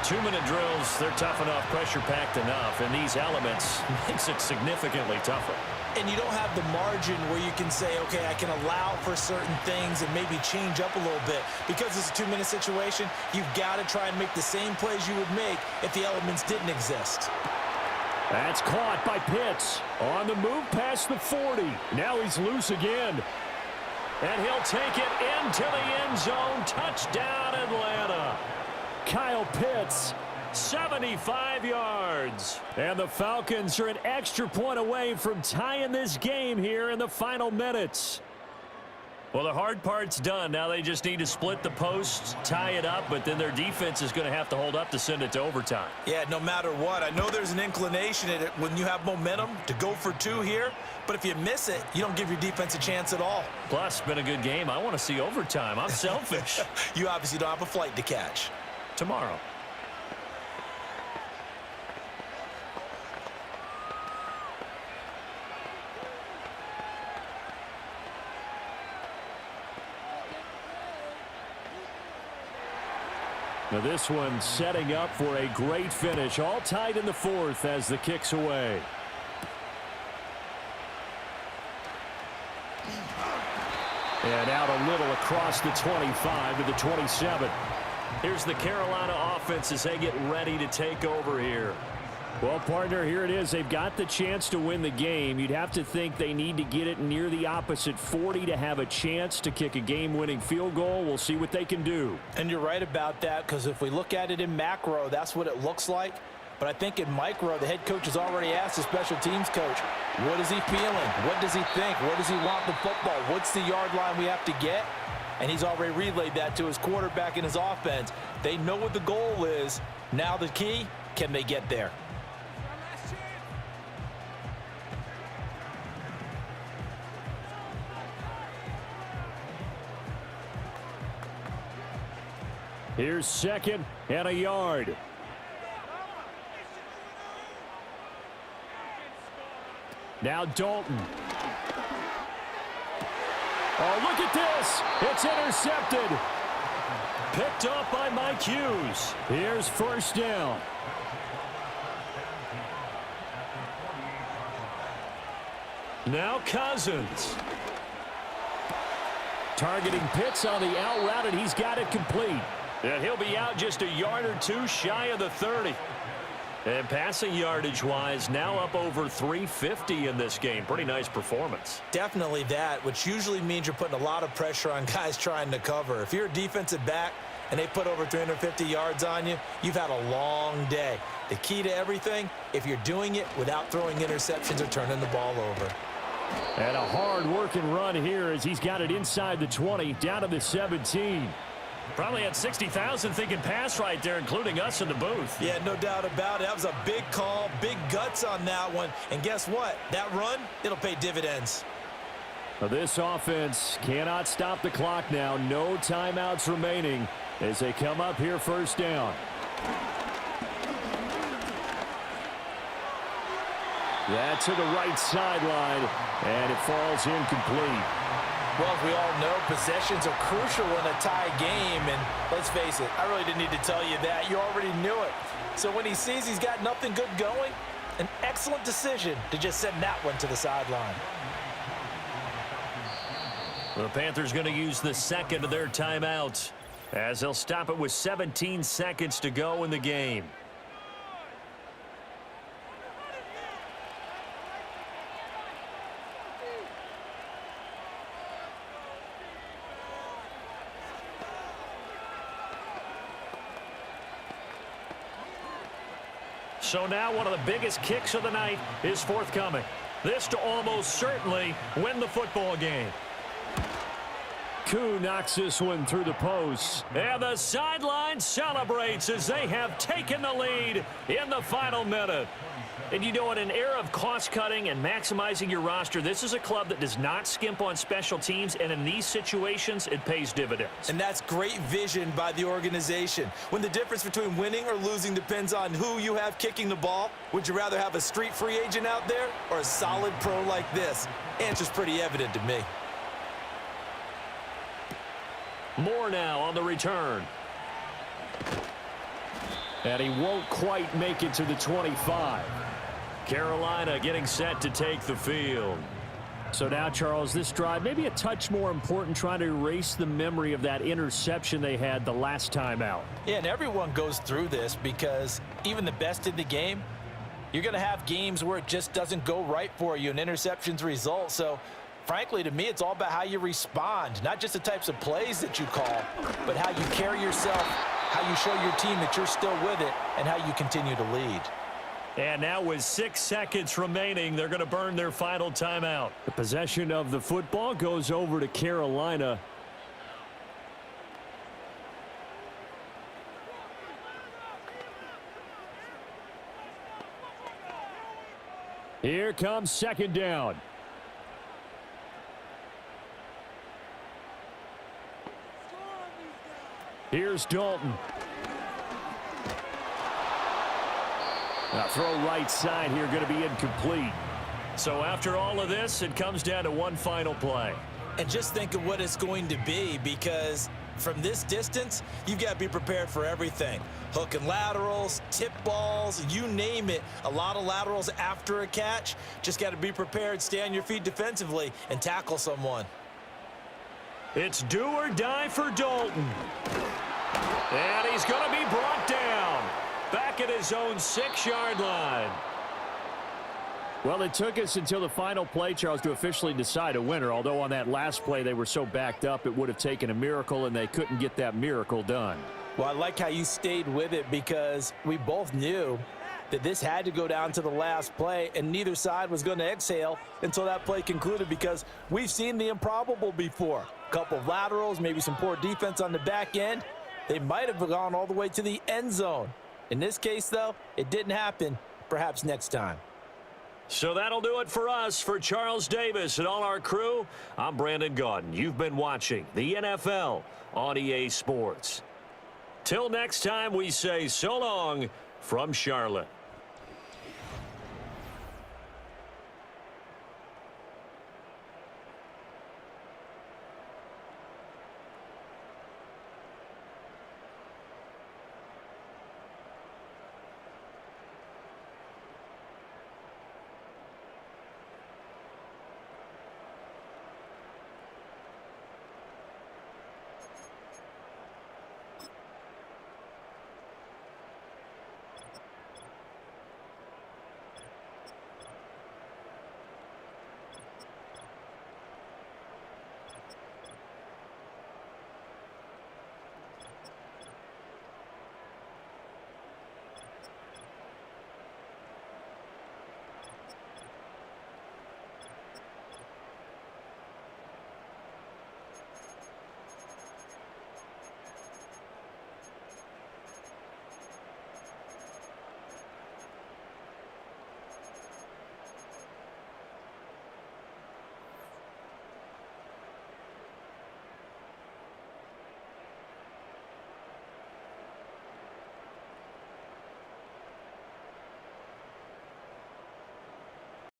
2-minute drills, they're tough enough, pressure-packed enough, and these elements makes it significantly tougher. And you don't have the margin where you can say, okay, I can allow for certain things and maybe change up a little bit. Because it's a 2-minute situation, you've got to try and make the same plays you would make if the elements didn't exist. That's caught by Pitts. On the move past the 40. Now he's loose again. And he'll take it into the end zone. Touchdown, Atlanta. Kyle Pitts. 75 yards. And the Falcons are an extra point away from tying this game here in the final minutes. Well, the hard part's done. Now they just need to split the posts, tie it up, but then their defense is going to have to hold up to send it to overtime. Yeah, no matter what. I know there's an inclination in it when you have momentum to go for 2 here, but if you miss it, you don't give your defense a chance at all. Plus, it's been a good game. I want to see overtime. I'm selfish. You obviously don't have a flight to catch. Tomorrow. Now this one setting up for a great finish. All tied in the 4th as the kick's away. And out a little across the 25 to the 27. Here's the Carolina offense as they get ready to take over here. Well, partner, here it is. They've got the chance to win the game. You'd have to think they need to get it near the opposite 40 to have a chance to kick a game-winning field goal. We'll see what they can do. And you're right about that, because if we look at it in macro, that's what it looks like. But I think in micro, the head coach has already asked the special teams coach, what is he feeling? What does he think? Where does he want the football? What's the yard line we have to get? And he's already relayed that to his quarterback and his offense. They know what the goal is. Now the key, can they get there? Here's 2nd and a yard. Now Dalton. Oh, look at this. It's intercepted. Picked up by Mike Hughes. Here's 1st down. Now Cousins. Targeting Pitts on the out route, and he's got it complete. And he'll be out just a yard or two shy of the 30. And passing yardage-wise, now up over 350 in this game. Pretty nice performance. Definitely that, which usually means you're putting a lot of pressure on guys trying to cover. If you're a defensive back and they put over 350 yards on you, you've had a long day. The key to everything, if you're doing it without throwing interceptions or turning the ball over. And a hard-working run here as he's got it inside the 20, down to the 17. Probably had 60,000 thinking pass right there, including us in the booth. Yeah, no doubt about it. That was a big call, big guts on that one. And guess what? That run, it'll pay dividends. Well, this offense cannot stop the clock now. No timeouts remaining as they come up here 1st down. That to the right sideline, and it falls incomplete. Well, as we all know, possessions are crucial in a tie game, and let's face it, I really didn't need to tell you that. You already knew it. So when he sees he's got nothing good going, an excellent decision to just send that one to the sideline. The Panthers going to use the 2nd of their timeout as they'll stop it with 17 seconds to go in the game. So now one of the biggest kicks of the night is forthcoming. This to almost certainly win the football game. Koo knocks this one through the post. And the sideline celebrates as they have taken the lead in the final minute. And you know, in an era of cost-cutting and maximizing your roster, this is a club that does not skimp on special teams, and in these situations, it pays dividends. And that's great vision by the organization. When the difference between winning or losing depends on who you have kicking the ball, would you rather have a street free agent out there or a solid pro like this? Answer's pretty evident to me. More now on the return. And he won't quite make it to the 25. Carolina getting set to take the field. So now, Charles, this drive maybe a touch more important, trying to erase the memory of that interception they had the last time out. Yeah, and everyone goes through this because even the best in the game, you're going to have games where it just doesn't go right for you and interceptions result. So, frankly, to me, it's all about how you respond, not just the types of plays that you call, but how you carry yourself, how you show your team that you're still with it, and how you continue to lead. And now with 6 seconds remaining, they're going to burn their final timeout. The possession of the football goes over to Carolina. Here comes 2nd down. Here's Dalton. Now throw right side here, going to be incomplete. So after all of this, it comes down to one final play. And just think of what it's going to be, because from this distance, you've got to be prepared for everything. Hook and laterals, tip balls, you name it. A lot of laterals after a catch. Just got to be prepared, stay on your feet defensively, and tackle someone. It's do or die for Dalton. And he's going to be brought down. Back at his own 6-yard line. Well, it took us until the final play, Charles, to officially decide a winner. Although on that last play they were so backed up, it would have taken a miracle, and they couldn't get that miracle done. Well, I like how you stayed with it, because we both knew that this had to go down to the last play, and neither side was going to exhale until that play concluded, because we've seen the improbable before. A couple of laterals, maybe some poor defense on the back end. They might have gone all the way to the end zone. In this case, though, it didn't happen. Perhaps next time. So that'll do it for us. For Charles Davis and all our crew, I'm Brandon Gaudin. You've been watching the NFL on EA Sports. Till next time, we say so long from Charlotte.